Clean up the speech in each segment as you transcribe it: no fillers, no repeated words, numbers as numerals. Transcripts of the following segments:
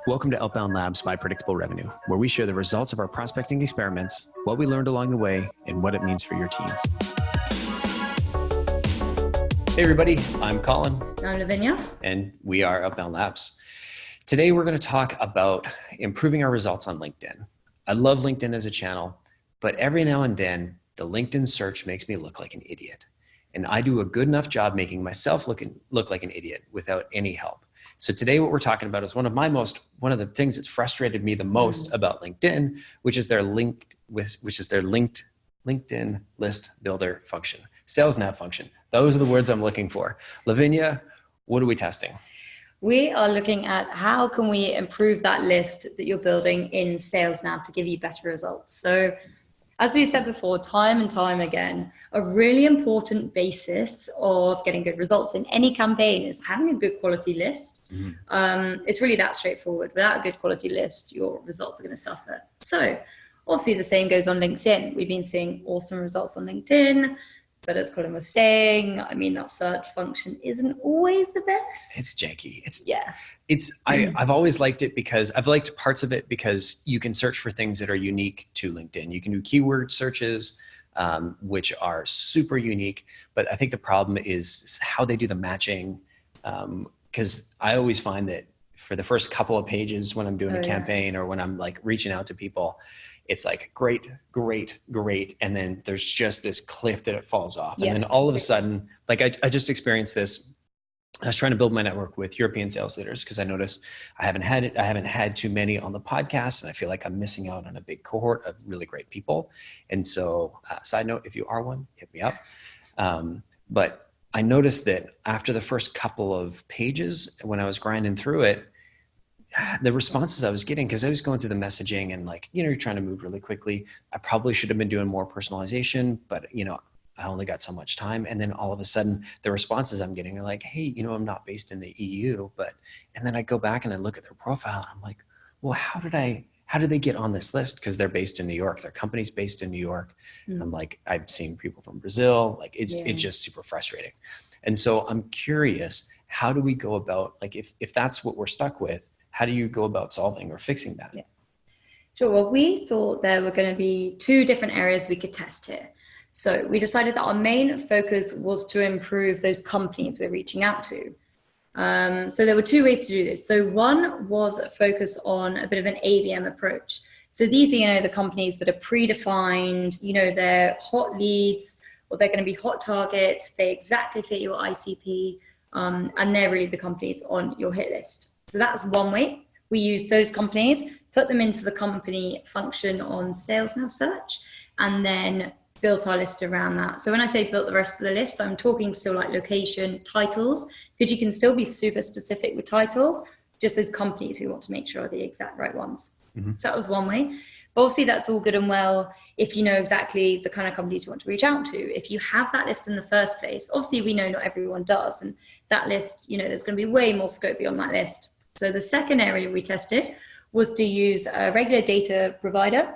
Welcome to Outbound Labs by Predictable Revenue, where we share the results of our prospecting experiments, what we learned along the way, and what it means for your team. Hey everybody, I'm Colin. I'm Lavinia. And we are Outbound Labs. Today we're going to talk about improving our results on LinkedIn. I love LinkedIn as a channel, but every now and then the LinkedIn search makes me look like an idiot. And I do a good enough job making myself look like an idiot without any help. So today what we're talking about is one of the things that's frustrated me the most about LinkedIn, which is their LinkedIn list builder function, Sales Nav function. Those are the words I'm looking for. Lavinia, what are we testing? We are looking at how can we improve that list that you're building in Sales Nav to give you better results. So as we said before, time and time again, a really important basis of getting good results in any campaign is having a good quality list. Mm-hmm. It's really that straightforward. Without a good quality list, your results are going to suffer. So obviously the same goes on LinkedIn. We've been seeing awesome results on LinkedIn, but as Colin was saying, that search function isn't always the best. It's janky. I've always liked it because I've liked parts of it because you can search for things that are unique to LinkedIn. You can do keyword searches, which are super unique. But I think the problem is how they do the matching. Because I always find that for the first couple of pages when I'm doing a campaign or when I'm like reaching out to people, it's like great. And then there's just this cliff that it falls off. And then all of a sudden, like I just experienced this. I was trying to build my network with European sales leaders because I noticed I haven't had too many on the podcast, and I feel like I'm missing out on a big cohort of really great people. And so side note, if you are one, hit me up. But I noticed that after the first couple of pages, when I was grinding through it, the responses I was getting, because I was going through the messaging and you're trying to move really quickly. I probably should have been doing more personalization, but I only got so much time. And then all of a sudden the responses I'm getting are like, hey, I'm not based in the EU, and then I go back and I look at their profile and I'm like, well, how did they get on this list? Because they're based in New York. Their company's based in New York. Mm. I'm like, I've seen people from Brazil. It's just super frustrating. And so I'm curious, how do we go about, if that's what we're stuck with, how do you go about solving or fixing that? Yeah. Sure. Well, we thought there were going to be two different areas we could test here. So we decided that our main focus was to improve those companies we're reaching out to. So there were two ways to do this. So one was a focus on a bit of an ABM approach. So these are, the companies that are predefined, they're hot leads, or they're going to be hot targets. They exactly fit your ICP, and they're really the companies on your hit list. So that's one way. We use those companies, put them into the company function on Sales Nav Search, and then built our list around that. So when I say built the rest of the list, I'm talking still like location, titles, because you can still be super specific with titles, just as companies we want to make sure are the exact right ones. Mm-hmm. So that was one way. But obviously that's all good and well if you know exactly the kind of companies you want to reach out to. If you have that list in the first place, obviously we know not everyone does. And that list, there's going to be way more scope beyond that list. So the second area we tested was to use a regular data provider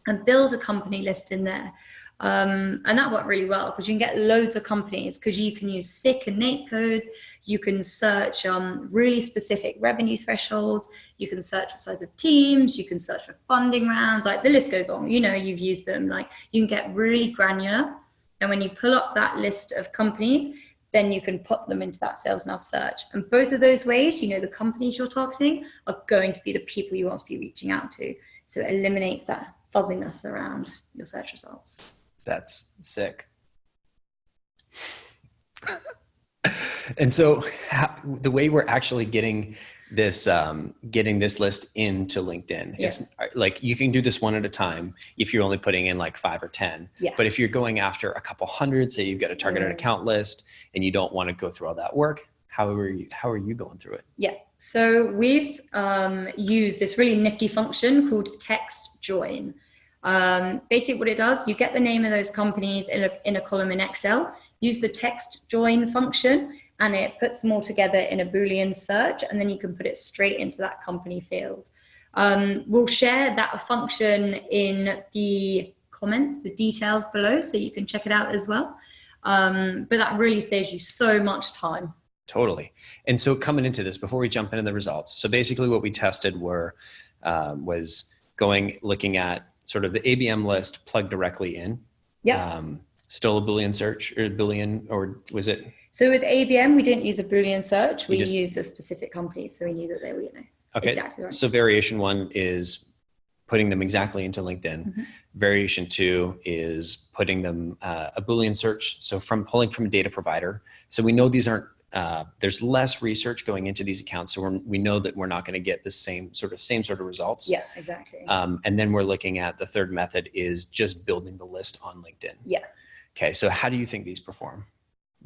and build a company list in there. And that worked really well because you can get loads of companies because you can use SIC and NAIC codes. You can search really specific revenue thresholds. You can search for size of teams. You can search for funding rounds. The list goes on. You've used them. You can get really granular. And when you pull up that list of companies, then you can put them into that Sales Nav search. And both of those ways, the companies you're targeting are going to be the people you want to be reaching out to. So it eliminates that fuzziness around your search results. That's sick. And so the way we're actually getting this list into LinkedIn, it's like you can do this one at a time if you're only putting in 5 or 10. Yeah. But if you're going after a couple hundred, say you've got a targeted account list and you don't want to go through all that work, how are you going through it? Yeah. So we've used this really nifty function called text join. Basically what it does, you get the name of those companies in a column in Excel, use the text join function, and it puts them all together in a Boolean search, and then you can put it straight into that company field. We'll share that function in the comments, the details below, so you can check it out as well. But that really saves you so much time. Totally. And so coming into this, before we jump into the results, so basically what we tested was looking at sort of the ABM list plugged directly in. Yeah. Still a Boolean search or Boolean, or was it? So with ABM, we didn't use a Boolean search. We used a specific company. So we knew that they were, okay. Exactly right. So variation 1 is putting them exactly into LinkedIn. Mm-hmm. Variation 2 is putting them a Boolean search. So pulling from a data provider. So we know these aren't, there's less research going into these accounts. So we know that we're not going to get the same sort of results. Yeah, exactly. And then we're looking at the third method is just building the list on LinkedIn. Yeah. Okay. So how do you think these perform?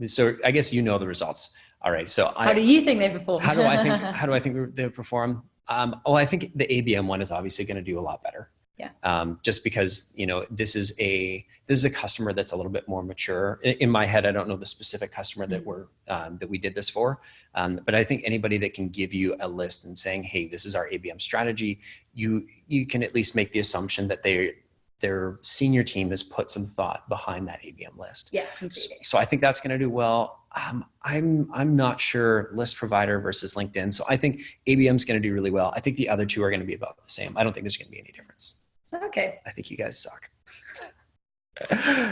So I guess you know the results. All right. So how do you think they perform? How do I think they perform? Well, I think the ABM one is obviously going to do a lot better. Yeah. Just because, this is a customer that's a little bit more mature. In my head, I don't know the specific customer that we did this for. But I think anybody that can give you a list and saying, hey, this is our ABM strategy, you can at least make the assumption that their senior team has put some thought behind that ABM list. Yeah, completely. So I think that's going to do well. I'm not sure list provider versus LinkedIn. So I think ABM is going to do really well. I think the other two are going to be about the same. I don't think there's going to be any difference. Okay. I think you guys suck.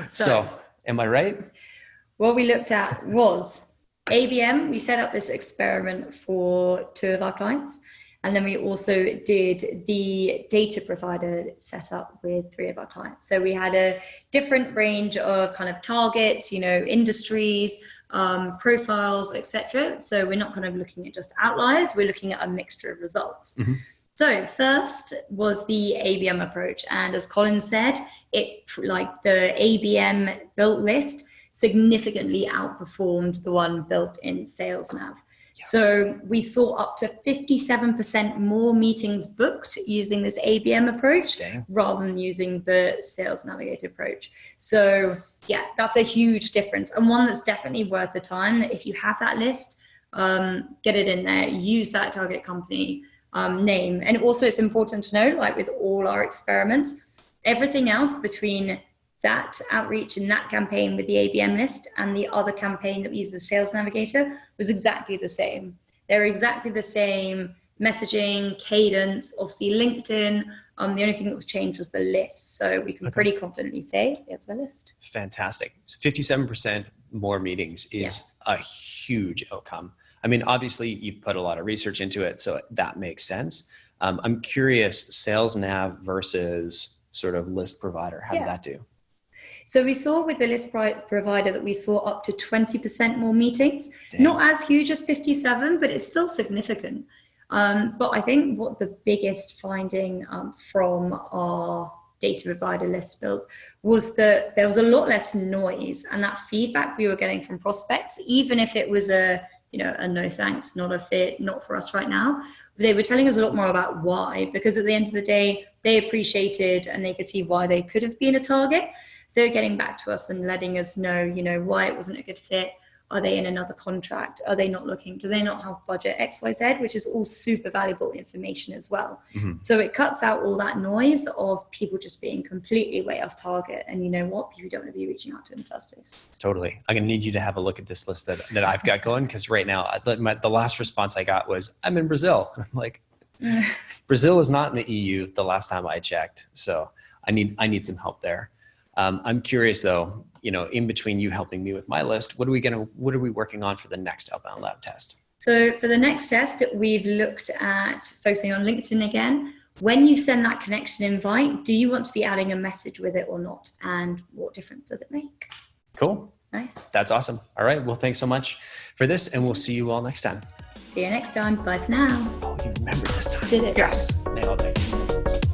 So am I right? What we looked at was ABM. We set up this experiment for 2 of our clients. And then we also did the data provider setup with 3 of our clients. So we had a different range of kind of targets, industries, profiles, etc. So we're not kind of looking at just outliers. We're looking at a mixture of results. Mm-hmm. So first was the ABM approach. And as Colin said, the ABM built list significantly outperformed the one built in Sales Nav. Yes. So we saw up to 57% more meetings booked using this ABM approach rather than using the Sales Navigator approach. So yeah, that's a huge difference, and one that's definitely worth the time. If you have that list, get it in there, use that target company name. And also it's important to know, like with all our experiments, everything else between that outreach and that campaign with the ABM list and the other campaign that we used with Sales Navigator was exactly the same. They're exactly the same messaging, cadence, obviously LinkedIn. The only thing that was changed was the list. So we can pretty confidently say it's the list. Fantastic. So 57% more meetings is a huge outcome. I mean, obviously you put a lot of research into it, so that makes sense. I'm curious, Sales Nav versus sort of list provider, how did that do? So we saw with the list provider that we saw up to 20% more meetings. Damn. Not as huge as 57, but it's still significant. But I think what the biggest finding from our data provider list build was that there was a lot less noise, and that feedback we were getting from prospects, even if it was a no thanks, not a fit, not for us right now, they were telling us a lot more about why, because at the end of the day, they appreciated and they could see why they could have been a target. So they're getting back to us and letting us know, why it wasn't a good fit. Are they in another contract? Are they not looking? Do they not have budget X, Y, Z, which is all super valuable information as well. Mm-hmm. So it cuts out all that noise of people just being completely way off target. And you know what? People don't want to be reaching out to in the first place. Totally. I'm going to need you to have a look at this list that I've got going, because right now, the last response I got was, I'm in Brazil. And I'm like, Brazil is not in the EU the last time I checked. So I need some help there. I'm curious though, in between you helping me with my list, what are we working on for the next Outbound Lab test? So for the next test, we've looked at focusing on LinkedIn again. When you send that connection invite, do you want to be adding a message with it or not? And what difference does it make? Cool. Nice. That's awesome. All right. Well, thanks so much for this, and we'll see you all next time. See you next time. Bye for now. Oh, you remembered this time. Did it? Yes. Nailed it.